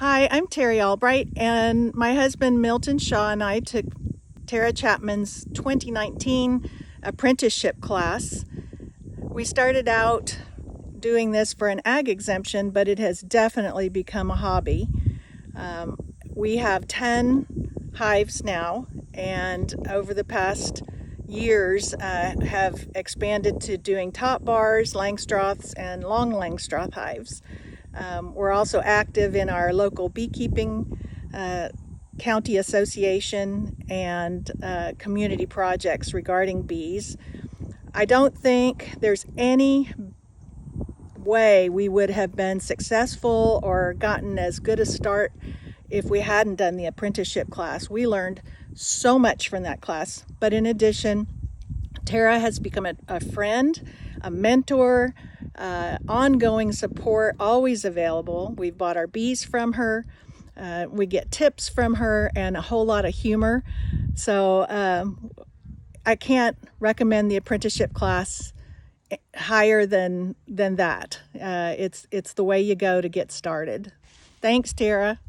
Hi, I'm Terry Albright, and my husband Milton Shaw and I took Tara Chapman's 2019 apprenticeship class. We started out doing this for an ag exemption, but it has definitely become a hobby. We have 10 hives now, and over the past years have expanded to doing top bars, Langstroths, and long Langstroth hives. We're also active in our local beekeeping county association and community projects regarding bees. I don't think there's any way we would have been successful or gotten as good a start if we hadn't done the apprenticeship class. We learned so much from that class, but in addition, Tara has become a friend, a mentor, ongoing support, always available. We've bought our bees from her. We get tips from her and a whole lot of humor. So I can't recommend the apprenticeship class higher than that. It's the way you go to get started. Thanks, Tara.